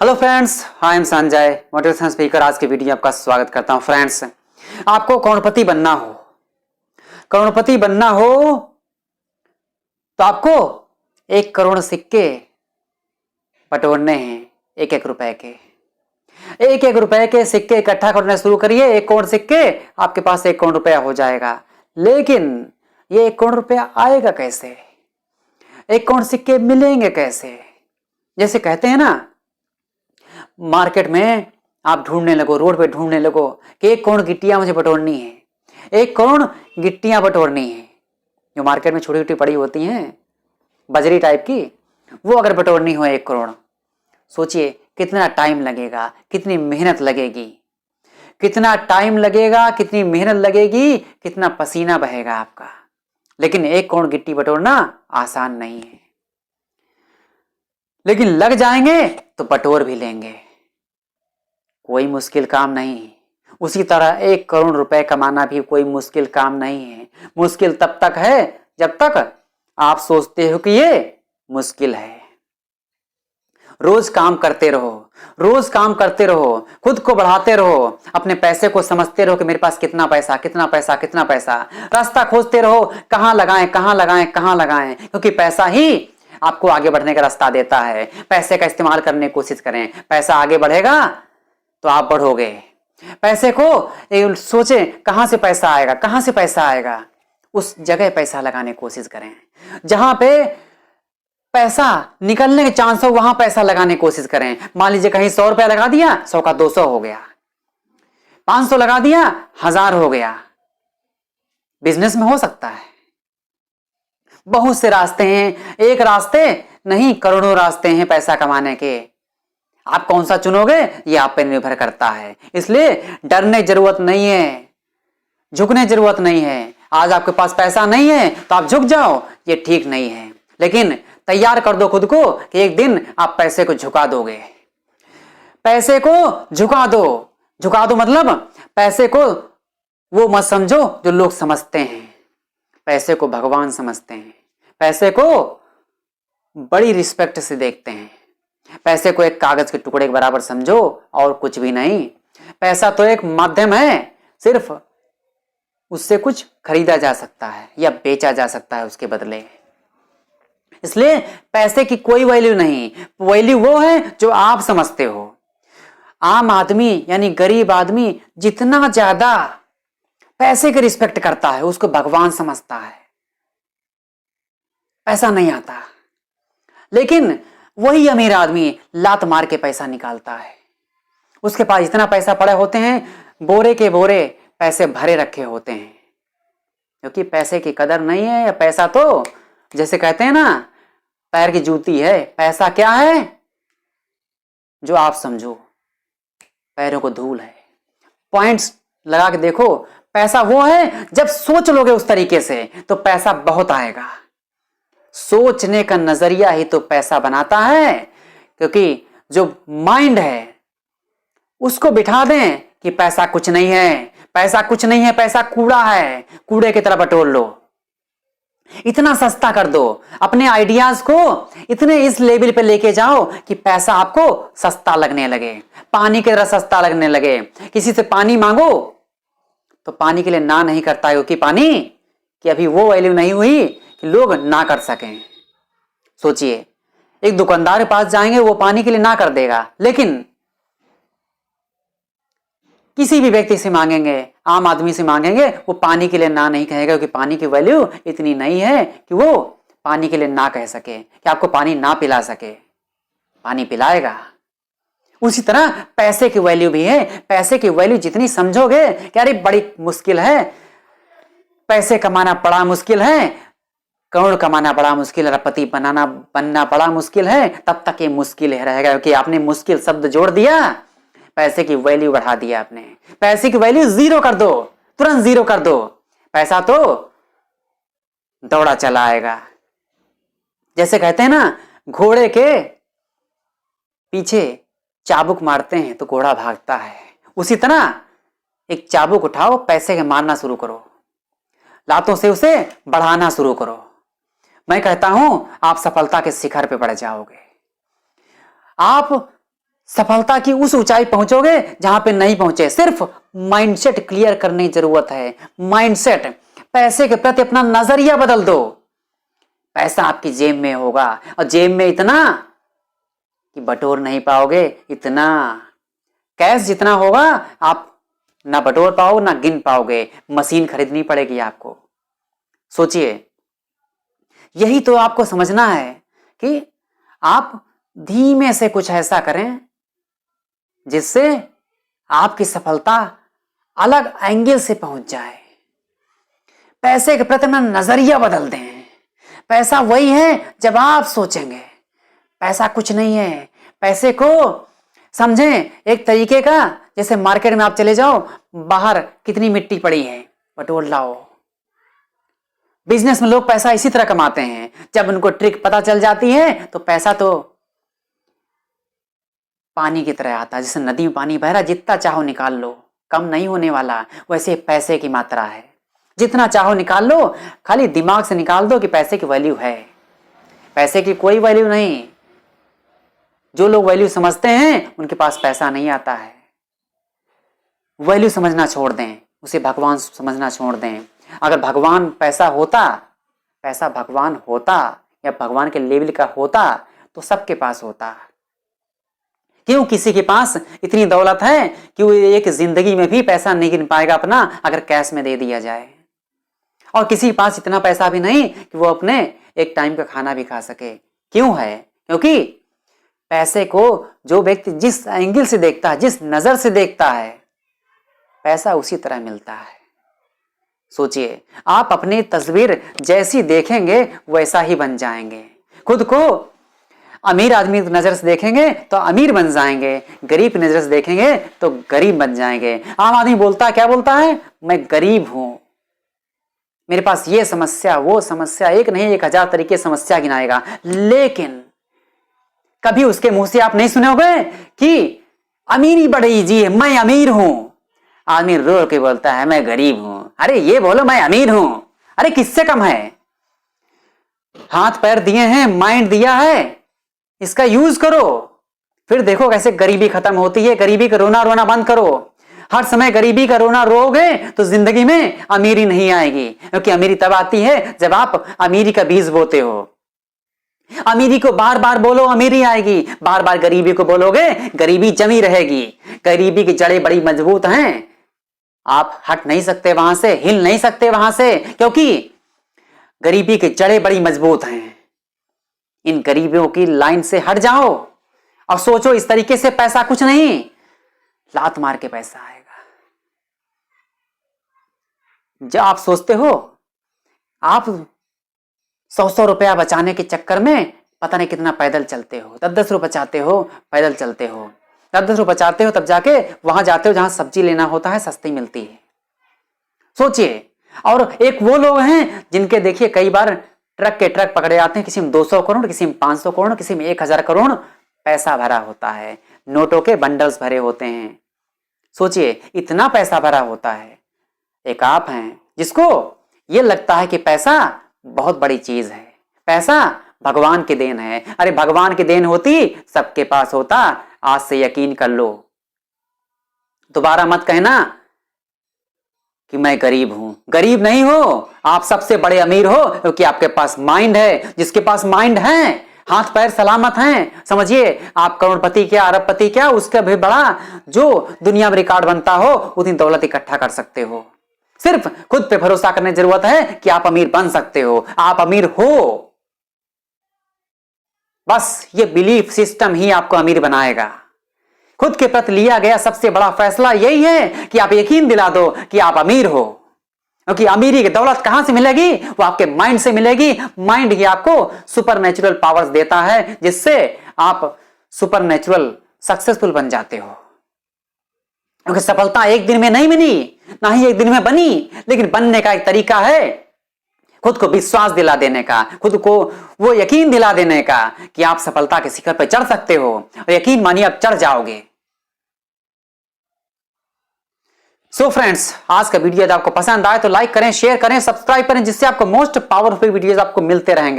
Hello friends, I am Sanjay, motivation speaker. आज की video में आपका स्वागत करता हूं। फ्रेंड्स, आपको करोड़पति बनना हो तो आपको 1 करोड़ सिक्के बटोरने हैं। एक एक रुपए के सिक्के इकट्ठा करना शुरू करिए। 1 करोड़ सिक्के, आपके पास 1 करोड़ रुपया हो जाएगा। लेकिन ये 1 करोड़ रुपया आएगा कैसे? 1 करोड़ सिक्के मिलेंगे कैसे? जैसे कहते हैं ना, मार्केट में आप ढूंढने लगो, रोड पे ढूंढने लगो कि 1 करोड़ गिट्टियां मुझे बटोरनी है। 1 करोड़ गिट्टियां बटोरनी है। जो मार्केट में छोटी छोटी पड़ी होती हैं, बजरी टाइप की, वो अगर बटोरनी हो 1 करोड़, सोचिए कितना टाइम लगेगा, कितनी मेहनत लगेगी, कितना टाइम लगेगा, कितनी मेहनत लगेगी, कितना पसीना बहेगा आपका। लेकिन 1 करोड़ गिट्टी बटोरना आसान नहीं है। लेकिन लग जाएंगे तो बटोर भी लेंगे, कोई मुश्किल काम नहीं। उसी तरह 1 करोड़ रुपए कमाना भी कोई मुश्किल काम नहीं है। मुश्किल तब तक है जब तक आप सोचते हो कि ये मुश्किल है। रोज काम करते रहो, खुद को बढ़ाते रहो, अपने पैसे को समझते रहो कि मेरे पास कितना पैसा। रास्ता खोजते रहो, कहां लगाएं, क्योंकि पैसा ही आपको आगे बढ़ने का रास्ता देता है। पैसे का इस्तेमाल करने की कोशिश करें, पैसा आगे बढ़ेगा तो आप बढ़ोगे। पैसे को सोचे कहां से पैसा आएगा, उस जगह पैसा लगाने की कोशिश करें। जहां पे पैसा निकलने के चांस हो वहां पैसा लगाने की कोशिश करें। मान लीजिए कहीं 100 रुपया लगा दिया, 100 का 200 हो गया, 500 लगा दिया, 1000 हो गया। बिजनेस में हो सकता है। बहुत से रास्ते हैं, एक रास्ते नहीं, करोड़ों रास्ते हैं पैसा कमाने के। आप कौन सा चुनोगे ये आप पर निर्भर करता है। इसलिए डरने जरूरत नहीं है, झुकने जरूरत नहीं है। आज आपके पास पैसा नहीं है तो आप झुक जाओ, ये ठीक नहीं है। लेकिन तैयार कर दो खुद को कि एक दिन आप पैसे को झुका दोगे। पैसे को झुका दो मतलब पैसे को वो मत समझो जो लोग समझते हैं। पैसे को भगवान समझते हैं, पैसे को बड़ी रिस्पेक्ट से देखते हैं। पैसे को एक कागज के टुकड़े के बराबर समझो और कुछ भी नहीं। पैसा तो एक माध्यम है, सिर्फ उससे कुछ खरीदा जा सकता है या बेचा जा सकता है उसके बदले। इसलिए पैसे की कोई वैल्यू नहीं, वैल्यू वो है जो आप समझते हो। आम आदमी यानी गरीब आदमी जितना ज्यादा पैसे की रिस्पेक्ट करता है उसको भगवान समझता है। पैसा नहीं आता। लेकिन वही अमीर आदमी लात मार के पैसा निकालता है। उसके पास इतना पैसा पड़े होते हैं, बोरे के बोरे पैसे भरे रखे होते हैं, क्योंकि पैसे की कदर नहीं है। पैसा तो जैसे कहते हैं ना, पैर की जूती है। पैसा क्या है जो आप समझो, पैरों को धूल है। पॉइंट्स लगा के देखो, पैसा वो है जब सोच लोगे उस तरीके से तो पैसा बहुत आएगा। सोचने का नजरिया ही तो पैसा बनाता है। क्योंकि जो माइंड है उसको बिठा दें कि पैसा कुछ नहीं है, पैसा कूड़ा है, कूड़े की तरह बटोर लो। इतना सस्ता कर दो, अपने आइडियाज को इतने इस लेवल पे लेके जाओ कि पैसा आपको सस्ता लगने लगे, पानी की तरह सस्ता लगने लगे। किसी से पानी मांगो तो पानी के लिए ना नहीं करता है, क्योंकि पानी की अभी वो वैल्यू नहीं हुई कि लोग ना कर सकें। सोचिए, एक दुकानदार के पास जाएंगे, वो पानी के लिए ना कर देगा, लेकिन किसी भी व्यक्ति से मांगेंगे, आम आदमी से मांगेंगे, वो पानी के लिए ना नहीं कहेगा, क्योंकि पानी की वैल्यू इतनी नहीं है कि वो पानी के लिए ना कह सके, कि आपको पानी ना पिला सके। पानी पिलाएगा। उसी तरह पैसे की वैल्यू भी है। पैसे की वैल्यू जितनी समझोगे कि अरे बड़ी मुश्किल है, पैसे कमाना बड़ा मुश्किल है, करोड़ कमाना बड़ा मुश्किल है, पति बनना बड़ा मुश्किल है, तब तक ये मुश्किल रहेगा, क्योंकि आपने मुश्किल शब्द जोड़ दिया, पैसे की वैल्यू बढ़ा दिया आपने। पैसे की वैल्यू जीरो कर दो, तुरंत जीरो कर दो। पैसा तो दौड़ा चला आएगा। जैसे कहते हैं ना, घोड़े के पीछे चाबुक मारते हैं तो घोड़ा भागता है। उसी तरह एक चाबुक उठाओ, पैसे के मारना शुरू करो, लातों से उसे बढ़ाना शुरू करो। मैं कहता हूं आप सफलता के शिखर पे बढ़ जाओगे। आप सफलता की उस ऊंचाई पहुंचोगे जहां पे नहीं पहुंचे। सिर्फ माइंडसेट क्लियर करने की जरूरत है। माइंडसेट, पैसे के प्रति अपना नजरिया बदल दो। पैसा आपकी जेब में होगा और जेब में इतना कि बटोर नहीं पाओगे। इतना कैश जितना होगा आप ना बटोर पाओगे ना गिन पाओगे। मशीन खरीदनी पड़ेगी आपको। सोचिए, यही तो आपको समझना है कि आप धीमे से कुछ ऐसा करें जिससे आपकी सफलता अलग एंगल से पहुंच जाए। पैसे के प्रति अपना नजरिया बदल दें। पैसा वही है जब आप सोचेंगे। पैसा कुछ नहीं है। पैसे को समझें एक तरीके का, जैसे मार्केट में आप चले जाओ, बाहर कितनी मिट्टी पड़ी है, बटोर लाओ। बिजनेस में लोग पैसा इसी तरह कमाते हैं। जब उनको ट्रिक पता चल जाती है तो पैसा तो पानी की तरह आता है। जैसे नदी में पानी बह रहा, जितना चाहो निकाल लो, कम नहीं होने वाला। वैसे पैसे की मात्रा है, जितना चाहो निकाल लो। खाली दिमाग से निकाल दो कि पैसे की वैल्यू है। पैसे की कोई वैल्यू नहीं। जो लोग वैल्यू समझते हैं उनके पास पैसा नहीं आता है। वैल्यू समझना छोड़ दें, उसे भगवान समझना छोड़ दें। अगर भगवान पैसा होता, पैसा भगवान होता या भगवान के लेवल का होता तो सबके पास होता। क्यों किसी के पास इतनी दौलत है कि वो एक जिंदगी में भी पैसा नहीं गिन पाएगा अपना, अगर कैश में दे दिया जाए। और किसी के पास इतना पैसा भी नहीं कि वो अपने एक टाइम का खाना भी खा सके। क्यों है? क्योंकि पैसे को जो व्यक्ति जिस एंगल से देखता है, जिस नजर से देखता है, पैसा उसी तरह मिलता है। सोचिए, आप अपनी तस्वीर जैसी देखेंगे वैसा ही बन जाएंगे। खुद को अमीर आदमी की नजर से देखेंगे तो अमीर बन जाएंगे, गरीब की नजर से देखेंगे तो गरीब बन जाएंगे। आम आदमी बोलता क्या बोलता है? मैं गरीब हूं, मेरे पास ये समस्या वो समस्या, एक नहीं 1000 तरीके समस्या गिनाएगा। लेकिन कभी उसके मुंह से आप नहीं सुने होंगे कि अमीरी बड़ी जी है, मैं अमीर हूं। आदमी रो के बोलता है मैं गरीब हूं। अरे ये बोलो मैं अमीर हूं। अरे किससे कम है? हाथ पैर दिए हैं, माइंड दिया है, इसका यूज करो, फिर देखो कैसे गरीबी खत्म होती है। गरीबी का रोना रोना बंद करो। हर समय गरीबी का रोना रोगे तो जिंदगी में अमीरी नहीं आएगी। क्योंकि अमीरी तब आती है जब आप अमीरी का बीज बोते हो। अमीरी को बार बार बोलो अमीरी आएगी, बार बार गरीबी को बोलोगे गरीबी जमी रहेगी। गरीबी की जड़ें बड़ी मजबूत हैं, आप हट नहीं सकते वहां से, हिल नहीं सकते वहां से, क्योंकि गरीबी की जड़ें बड़ी मजबूत हैं। इन गरीबियों की लाइन से हट जाओ और सोचो इस तरीके से पैसा कुछ नहीं, लात मार के पैसा आएगा। जब आप सोचते हो आप 100 रुपया बचाने के चक्कर में पता नहीं कितना पैदल चलते हो, 10 रुपये बचाते हो, पैदल चलते हो, 10 रुपये बचाते हो, तब जाके वहां जाते हो जहां सब्जी लेना होता है, सस्ती मिलती है। सोचिए। और एक वो लोग हैं जिनके देखिए कई बार ट्रक के ट्रक पकड़े जाते हैं, किसी में 200 करोड़, किसी में 500 करोड़, किसी में 1000 करोड़ पैसा भरा होता है, नोटों के बंडल्स भरे होते हैं। सोचिए, इतना पैसा भरा होता है। एक आप हैं जिसको ये लगता है कि पैसा बहुत बड़ी चीज है, पैसा भगवान की देन है। अरे भगवान की देन होती सबके पास होता। आज से यकीन कर लो, दोबारा मत कहना कि मैं गरीब हूं। गरीब नहीं हो, आप सबसे बड़े अमीर हो, क्योंकि आपके पास माइंड है। जिसके पास माइंड है, हाथ पैर सलामत हैं, समझिए आप करोड़पति क्या, अरबपति क्या, उसका भी बड़ा जो दुनिया में रिकॉर्ड बनता हो उतनी दौलत इकट्ठा कर सकते हो। सिर्फ खुद पे भरोसा करने की जरूरत है कि आप अमीर बन सकते हो, आप अमीर हो। बस ये बिलीफ सिस्टम ही आपको अमीर बनाएगा। खुद के प्रति लिया गया सबसे बड़ा फैसला यही है कि आप यकीन दिला दो कि आप अमीर हो। क्योंकि अमीरी की दौलत कहां से मिलेगी? वो आपके माइंड से मिलेगी। माइंड ही आपको सुपर नेचुरल पावर्स देता है, जिससे आप सुपर नेचुरल सक्सेसफुल बन जाते हो। क्योंकि सफलता एक दिन में नहीं मिली, ना ही एक दिन में बनी, लेकिन बनने का एक तरीका है। खुद को विश्वास दिला देने का, खुद को वो यकीन दिला देने का कि आप सफलता के शिखर पर चढ़ सकते हो। और यकीन मानिए आप चढ़ जाओगे। सो फ्रेंड्स, आज का वीडियो यदि आपको पसंद आए तो लाइक करें, शेयर करें, सब्सक्राइब करें, जिससे आपको मोस्ट पावरफुल वीडियोस आपको मिलते रहेंगे।